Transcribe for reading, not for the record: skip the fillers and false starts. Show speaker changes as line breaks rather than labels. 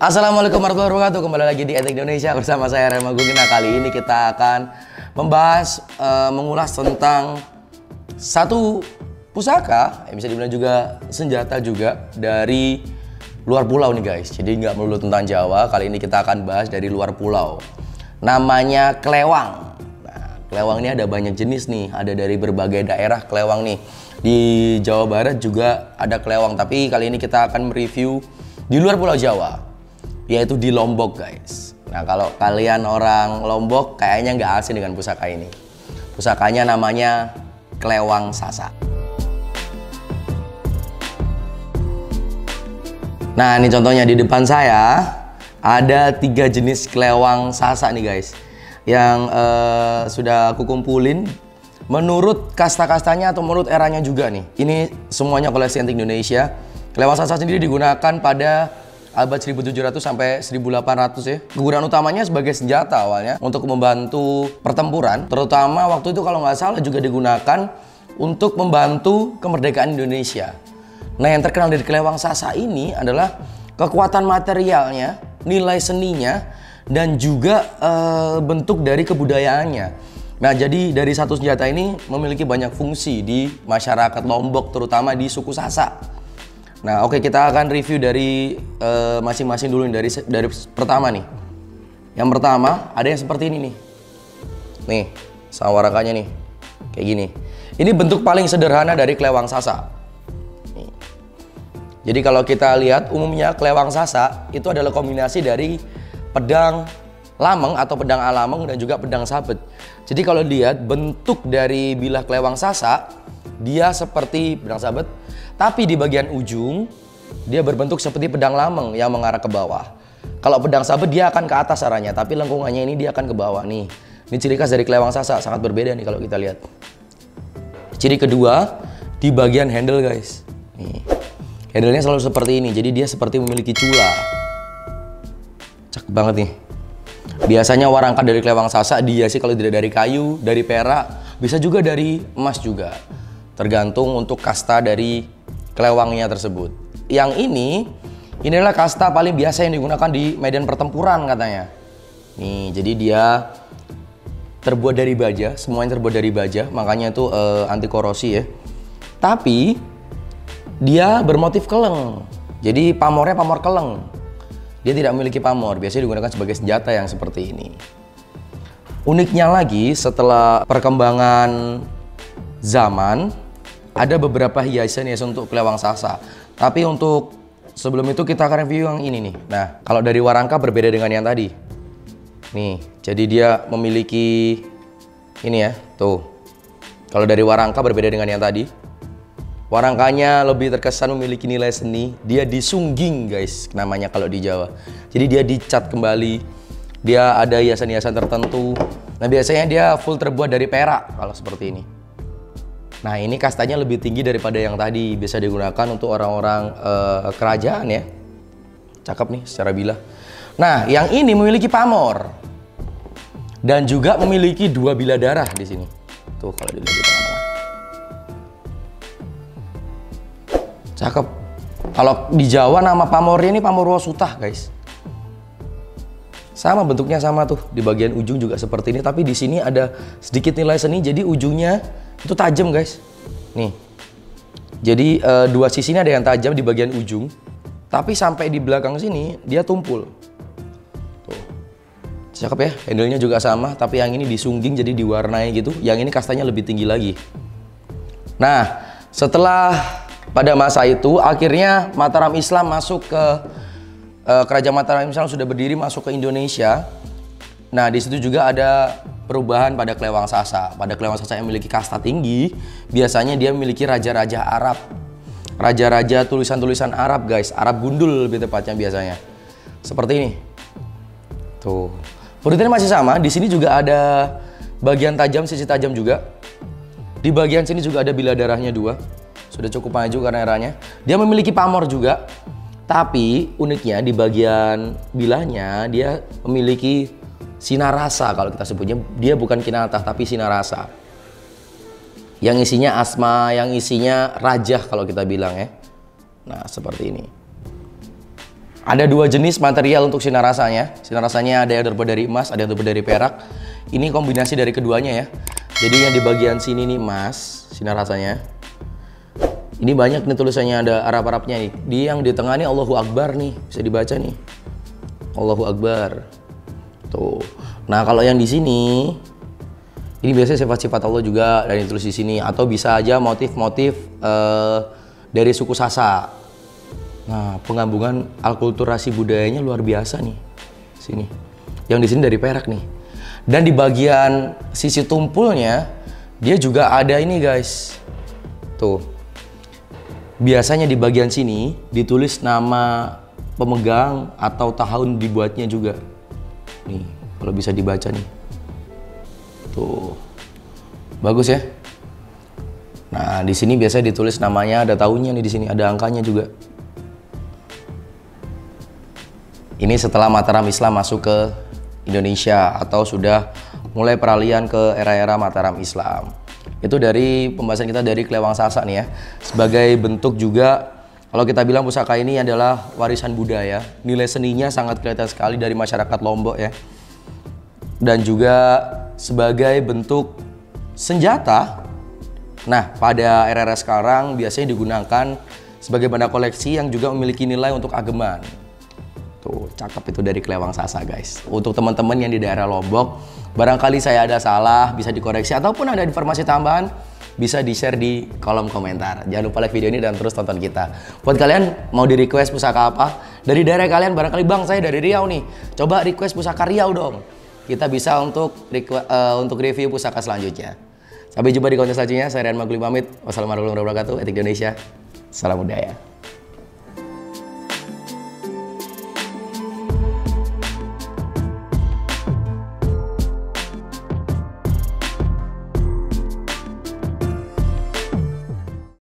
Assalamualaikum warahmatullahi wabarakatuh. Kembali lagi di Etik Indonesia bersama saya Rema Gugina. Kali ini kita akan membahas, mengulas tentang satu pusaka, yang bisa dibilang juga senjata juga dari luar pulau nih guys. Jadi nggak melulu tentang Jawa. Kali ini kita akan bahas dari luar pulau. Namanya kelewang. Nah, kelewang ini ada banyak jenis nih. Ada dari berbagai daerah kelewang nih. Di Jawa Barat juga ada kelewang. Tapi kali ini kita akan mereview di luar pulau Jawa, yaitu di Lombok guys. Nah, kalau kalian orang Lombok kayaknya nggak asing dengan pusaka ini. Pusakanya namanya kelewang sasa. Nah, ini contohnya di depan saya ada 3 jenis kelewang sasa nih guys, yang sudah aku kumpulin menurut kasta-kastanya atau menurut eranya juga nih. Ini semuanya koleksi antik Indonesia. Kelewang sasa sendiri digunakan pada abad 1700 sampai 1800 ya. Kegunaan utamanya sebagai senjata awalnya untuk membantu pertempuran, terutama waktu itu kalau nggak salah juga digunakan untuk membantu kemerdekaan Indonesia. Nah, yang terkenal dari kelewang sasa ini adalah kekuatan materialnya, nilai seninya, dan juga bentuk dari kebudayaannya. Nah, jadi dari satu senjata ini memiliki banyak fungsi di masyarakat Lombok, terutama di suku Sasak. Nah, oke, kita akan review dari masing-masing dulu nih, dari pertama nih. Yang pertama ada yang seperti ini nih. Nih, sawarakannya nih. Kayak gini. Ini bentuk paling sederhana dari kelewang sasa. Nih. Jadi kalau kita lihat umumnya kelewang sasa itu adalah kombinasi dari pedang lameng atau pedang alameng dan juga pedang sabet. Jadi kalau lihat bentuk dari bilah kelewang sasa, dia seperti pedang sabet, tapi di bagian ujung dia berbentuk seperti pedang lameng yang mengarah ke bawah. Kalau pedang sabet dia akan ke atas arahnya, tapi lengkungannya ini dia akan ke bawah nih. Ini ciri khas dari kelewang sasa, sangat berbeda nih kalau kita lihat. Ciri kedua di bagian handle guys. Nih. Handle-nya selalu seperti ini, jadi dia seperti memiliki cula. Cakep banget nih. Biasanya warangka dari kelewang sasa dia sih kalau tidak dari kayu, dari perak, bisa juga dari emas juga. Tergantung untuk kasta dari kelewangnya tersebut. Yang ini adalah kasta paling biasa yang digunakan di medan pertempuran katanya. Nih, jadi dia terbuat dari baja, semuanya terbuat dari baja, makanya itu anti korosi ya. Tapi dia bermotif keleng. Jadi pamornya pamor keleng. Dia tidak memiliki pamor, biasanya digunakan sebagai senjata yang seperti ini. Uniknya lagi, setelah perkembangan zaman, ada beberapa hiasan untuk kelewang sasa. Tapi untuk sebelum itu kita akan review yang ini nih. Nah, kalau dari warangka berbeda dengan yang tadi. Nih, jadi dia memiliki ini ya, tuh. Kalau dari warangka berbeda dengan yang tadi. Warangkanya lebih terkesan memiliki nilai seni. Dia disungging guys, namanya kalau di Jawa. Jadi dia dicat kembali. Dia ada hiasan-hiasan tertentu. Nah, biasanya dia full terbuat dari perak kalau seperti ini. Nah, ini kastanya lebih tinggi daripada yang tadi. Bisa digunakan untuk orang-orang kerajaan ya. Cakep nih secara bilah. Nah, yang ini memiliki pamor. Dan juga memiliki 2 bilah darah di sini. Tuh kalau dilihat di tengah-tengah. Cakep. Kalau di Jawa nama pamornya ini pamor sutah guys. Sama bentuknya sama tuh, di bagian ujung juga seperti ini, tapi di sini ada sedikit nilai seni, jadi ujungnya itu tajam guys. Nih. Jadi 2 sisi ini ada yang tajam di bagian ujung, tapi sampai di belakang sini dia tumpul. Tuh. Cakep ya, handle-nya juga sama, tapi yang ini disungging jadi diwarnai gitu. Yang ini kastanya lebih tinggi lagi. Nah, setelah pada masa itu akhirnya Mataram Islam masuk ke Kerajaan Mataram Islam sudah berdiri masuk ke Indonesia. Nah, di situ juga ada perubahan pada kelewang sasa. Pada kelewang sasa yang memiliki kasta tinggi, biasanya dia memiliki raja-raja Arab. Raja-raja tulisan-tulisan Arab guys, Arab gundul lebih tepatnya biasanya. Seperti ini. Tuh. Urutannya masih sama, di sini juga ada bagian tajam, sisi tajam juga. Di bagian sini juga ada bilah darahnya 2. Sudah cukup maju karena eranya. Dia memiliki pamor juga. Tapi uniknya di bagian bilahnya dia memiliki sinarasa kalau kita sebutnya. Dia bukan kinatah tapi sinarasa. Yang isinya asma, yang isinya rajah kalau kita bilang ya. Nah, seperti ini. Ada dua jenis material untuk sinar rasanya. Sinar rasanya ada yang terbuat dari emas, ada yang terbuat dari perak. Ini kombinasi dari keduanya ya. Jadi yang di bagian sini nih emas, sinar rasanya. Ini banyak nih tulisannya, ada Arab-Arabnya nih. Di yang di tengah nih Allahu Akbar nih, bisa dibaca nih. Allahu Akbar. Tuh. Nah, kalau yang di sini ini biasanya sifat-sifat Allah juga dan ditulis di sini, atau bisa aja motif-motif dari suku Sasak. Nah, penggabungan alkulturasi budayanya luar biasa nih. Sini. Yang di sini dari perak nih. Dan di bagian sisi tumpulnya dia juga ada ini, guys. Tuh. Biasanya di bagian sini ditulis nama pemegang atau tahun dibuatnya juga. Nih, kalau bisa dibaca nih. Tuh. Bagus ya? Nah, di sini biasanya ditulis namanya, ada tahunnya nih, di sini ada angkanya juga. Ini setelah Mataram Islam masuk ke Indonesia atau sudah mulai peralihan ke era-era Mataram Islam. Itu dari pembahasan kita dari Klewang Sasak nih ya. Sebagai bentuk juga, kalau kita bilang pusaka ini adalah warisan budaya, nilai seninya sangat kelihatan sekali dari masyarakat Lombok ya. Dan juga sebagai bentuk senjata. Nah, pada era-era sekarang biasanya digunakan sebagai benda koleksi yang juga memiliki nilai untuk ageman. Tuh, cakep itu dari Klewang Sasak, guys. Untuk teman-teman yang di daerah Lombok, barangkali saya ada salah, bisa dikoreksi, ataupun ada informasi tambahan, bisa di-share di kolom komentar. Jangan lupa like video ini dan terus tonton kita. Buat kalian mau di-request pusaka apa dari daerah kalian, barangkali bang saya dari Riau nih, coba request pusaka Riau dong. Kita bisa untuk review pusaka selanjutnya. Sampai jumpa di konten selanjutnya. Saya Rian Maguli pamit. Wassalamualaikum warahmatullahi wabarakatuh. Etik Indonesia. Salam budaya.